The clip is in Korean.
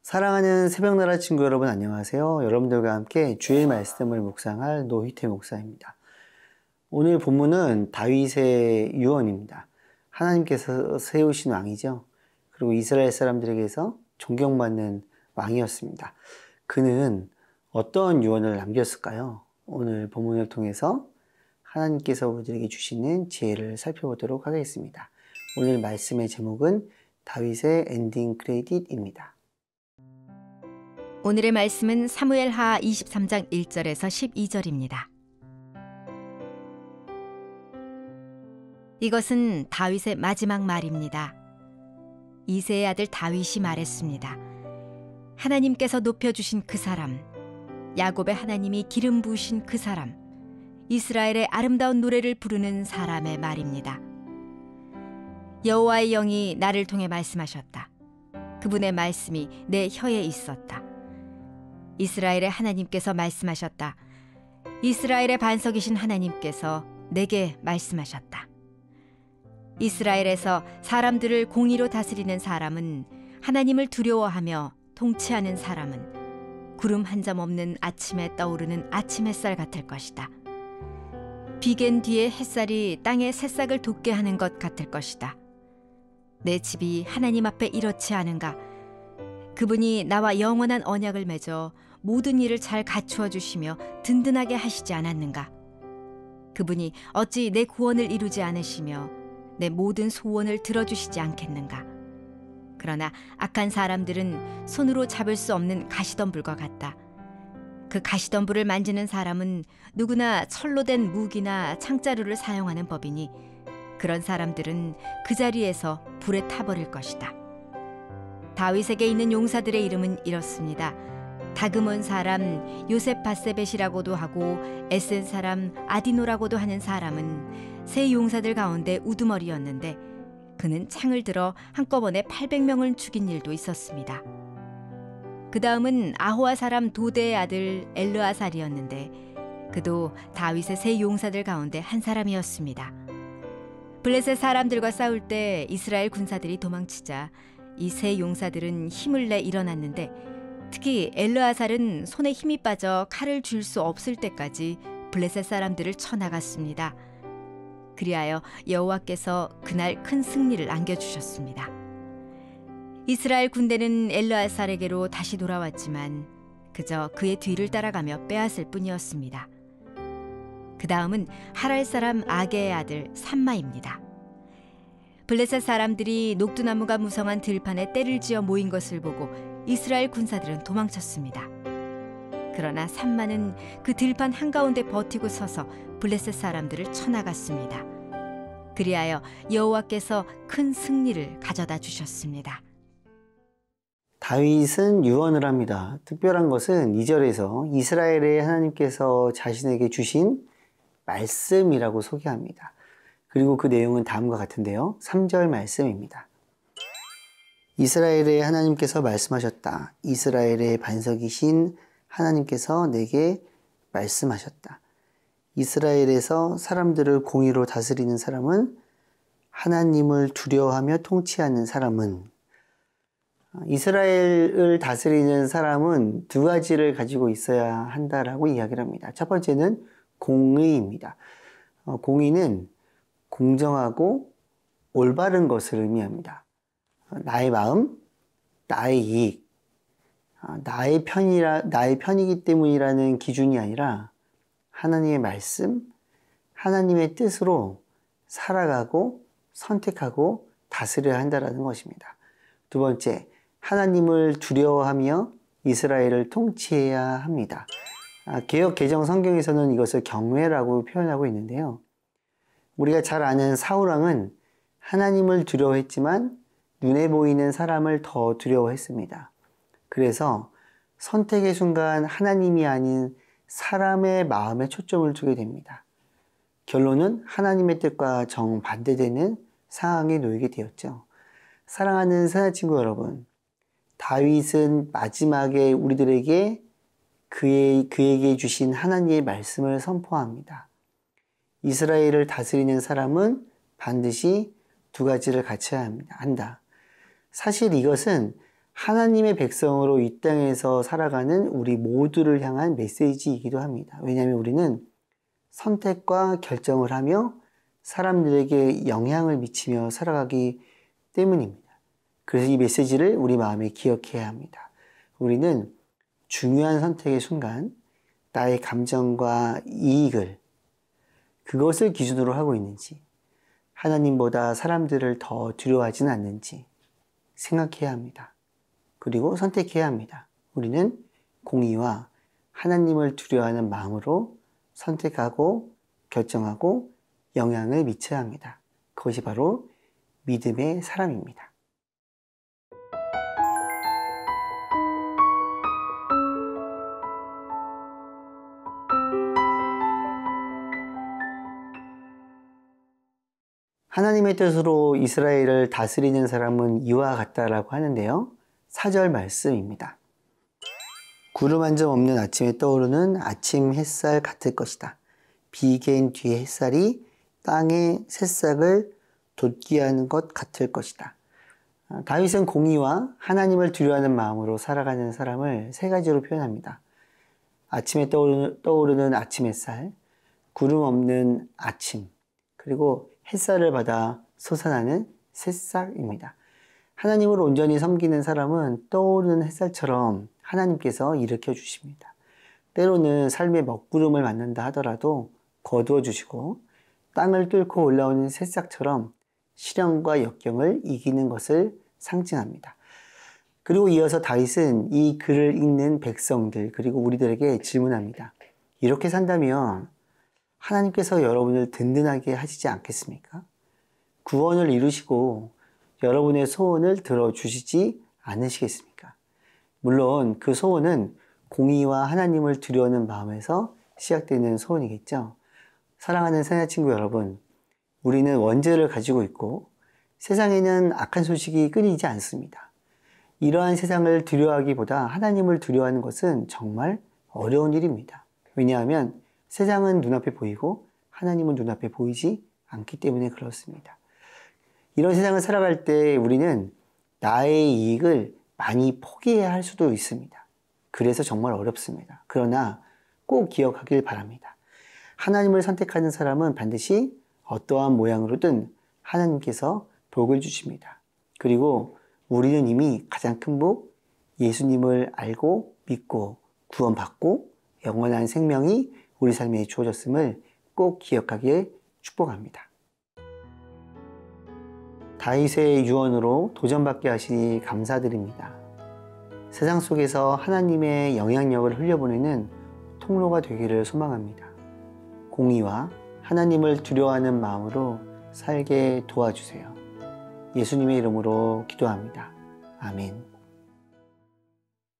사랑하는 새벽나라 친구 여러분 안녕하세요. 여러분들과 함께 주의 말씀을 묵상할 노희태 목사입니다. 오늘 본문은 다윗의 유언입니다. 하나님께서 세우신 왕이죠. 그리고 이스라엘 사람들에게서 존경받는 왕이었습니다. 그는 어떤 유언을 남겼을까요? 오늘 본문을 통해서 하나님께서 우리에게 주시는 지혜를 살펴보도록 하겠습니다. 오늘 말씀의 제목은 다윗의 엔딩 크레딧입니다. 오늘의 말씀은 사무엘하 23장 1절에서 12절입니다. 이것은 다윗의 마지막 말입니다. 이새의 아들 다윗이 말했습니다. 하나님께서 높여주신 그 사람, 야곱의 하나님이 기름 부으신 그 사람, 이스라엘의 아름다운 노래를 부르는 사람의 말입니다. 여호와의 영이 나를 통해 말씀하셨다. 그분의 말씀이 내 혀에 있었다. 이스라엘의 하나님께서 말씀하셨다. 이스라엘의 반석이신 하나님께서 내게 말씀하셨다. 이스라엘에서 사람들을 공의로 다스리는 사람은, 하나님을 두려워하며 통치하는 사람은 구름 한 점 없는 아침에 떠오르는 아침 햇살 같을 것이다. 비갠 뒤에 햇살이 땅의 새싹을 돋게 하는 것 같을 것이다. 내 집이 하나님 앞에 이렇지 않은가? 그분이 나와 영원한 언약을 맺어 모든 일을 잘 갖추어 주시며 든든하게 하시지 않았는가? 그분이 어찌 내 구원을 이루지 않으시며 내 모든 소원을 들어주시지 않겠는가? 그러나 악한 사람들은 손으로 잡을 수 없는 가시덤불과 같다. 그 가시덤불을 만지는 사람은 누구나 철로 된 무기나 창자루를 사용하는 법이니 그런 사람들은 그 자리에서 불에 타버릴 것이다. 다윗에게 있는 용사들의 이름은 이렇습니다. 다그몬 사람 요셉바세벳이라고도 하고 에센 사람 아디노라고도 하는 사람은 세 용사들 가운데 우두머리였는데 그는 창을 들어 한꺼번에 800명을 죽인 일도 있었습니다. 그 다음은 아호와 사람 도대의 아들 엘르아살이었는데 그도 다윗의 세 용사들 가운데 한 사람이었습니다. 블레셋 사람들과 싸울 때 이스라엘 군사들이 도망치자 이 세 용사들은 힘을 내 일어났는데 특히 엘르아살은 손에 힘이 빠져 칼을 쥘 수 없을 때까지 블레셋 사람들을 쳐나갔습니다. 그리하여 여호와께서 그날 큰 승리를 안겨주셨습니다. 이스라엘 군대는 엘르아살에게로 다시 돌아왔지만 그저 그의 뒤를 따라가며 빼앗을 뿐이었습니다. 그 다음은 하랄 사람 아게의 아들 삼마입니다. 블레셋 사람들이 녹두나무가 무성한 들판에 떼를 지어 모인 것을 보고 이스라엘 군사들은 도망쳤습니다. 그러나 삼마는 그 들판 한가운데 버티고 서서 블레셋 사람들을 쳐나갔습니다. 그리하여 여호와께서 큰 승리를 가져다 주셨습니다. 다윗은 유언을 합니다. 특별한 것은 2절에서 이스라엘의 하나님께서 자신에게 주신 말씀이라고 소개합니다. 그리고 그 내용은 다음과 같은데요. 3절 말씀입니다. 이스라엘의 하나님께서 말씀하셨다. 이스라엘의 반석이신 하나님께서 내게 말씀하셨다. 이스라엘에서 사람들을 공의로 다스리는 사람은, 하나님을 두려워하며 통치하는 사람은, 이스라엘을 다스리는 사람은 두 가지를 가지고 있어야 한다라고 이야기를 합니다. 첫 번째는 공의입니다. 공의는 공정하고 올바른 것을 의미합니다. 나의 마음, 나의 이익, 나의 편이기 때문이라는 기준이 아니라 하나님의 말씀, 하나님의 뜻으로 살아가고 선택하고 다스려야 한다는 것입니다. 두 번째, 하나님을 두려워하며 이스라엘을 통치해야 합니다. 개역 개정 성경에서는 이것을 경외라고 표현하고 있는데요. 우리가 잘 아는 사울왕은 하나님을 두려워했지만 눈에 보이는 사람을 더 두려워했습니다. 그래서 선택의 순간 하나님이 아닌 사람의 마음에 초점을 두게 됩니다. 결론은 하나님의 뜻과 정반대되는 상황에 놓이게 되었죠. 사랑하는 선한 친구 여러분, 다윗은 마지막에 우리들에게 그에게 주신 하나님의 말씀을 선포합니다. 이스라엘을 다스리는 사람은 반드시 두 가지를 갖춰야 한다. 사실 이것은 하나님의 백성으로 이 땅에서 살아가는 우리 모두를 향한 메시지이기도 합니다. 왜냐하면 우리는 선택과 결정을 하며 사람들에게 영향을 미치며 살아가기 때문입니다. 그래서 이 메시지를 우리 마음에 기억해야 합니다. 우리는 중요한 선택의 순간 나의 감정과 이익을 그것을 기준으로 하고 있는지, 하나님보다 사람들을 더 두려워하지는 않는지 생각해야 합니다. 그리고 선택해야 합니다. 우리는 공의와 하나님을 두려워하는 마음으로 선택하고 결정하고 영향을 미쳐야 합니다. 그것이 바로 믿음의 사람입니다. 하나님의 뜻으로 이스라엘을 다스리는 사람은 이와 같다라고 하는데요. 4절 말씀입니다. 구름 한 점 없는 아침에 떠오르는 아침 햇살 같을 것이다. 비개인 뒤에 햇살이 땅의 새싹을 돋게 하는 것 같을 것이다. 다윗은 공의와 하나님을 두려워하는 마음으로 살아가는 사람을 세 가지로 표현합니다. 아침에 떠오르는 아침 햇살, 구름 없는 아침, 그리고 햇살을 받아 솟아나는 새싹입니다. 하나님을 온전히 섬기는 사람은 떠오르는 햇살처럼 하나님께서 일으켜 주십니다. 때로는 삶의 먹구름을 맞는다 하더라도 거두어 주시고 땅을 뚫고 올라오는 새싹처럼 시련과 역경을 이기는 것을 상징합니다. 그리고 이어서 다윗은 이 글을 읽는 백성들 그리고 우리들에게 질문합니다. 이렇게 산다면 하나님께서 여러분을 든든하게 하시지 않겠습니까? 구원을 이루시고 여러분의 소원을 들어주시지 않으시겠습니까? 물론 그 소원은 공의와 하나님을 두려워하는 마음에서 시작되는 소원이겠죠. 사랑하는 새내친구 여러분, 우리는 원죄를 가지고 있고 세상에는 악한 소식이 끊이지 않습니다. 이러한 세상을 두려워하기보다 하나님을 두려워하는 것은 정말 어려운 일입니다. 왜냐하면 세상은 눈앞에 보이고 하나님은 눈앞에 보이지 않기 때문에 그렇습니다. 이런 세상을 살아갈 때 우리는 나의 이익을 많이 포기해야 할 수도 있습니다. 그래서 정말 어렵습니다. 그러나 꼭 기억하길 바랍니다. 하나님을 선택하는 사람은 반드시 어떠한 모양으로든 하나님께서 복을 주십니다. 그리고 우리는 이미 가장 큰 복, 예수님을 알고 믿고 구원받고 영원한 생명이 우리 삶에 주어졌음을 꼭 기억하기에 축복합니다. 다윗의 유언으로 도전받게 하시니 감사드립니다. 세상 속에서 하나님의 영향력을 흘려보내는 통로가 되기를 소망합니다. 공의와 하나님을 두려워하는 마음으로 살게 도와주세요. 예수님의 이름으로 기도합니다. 아멘.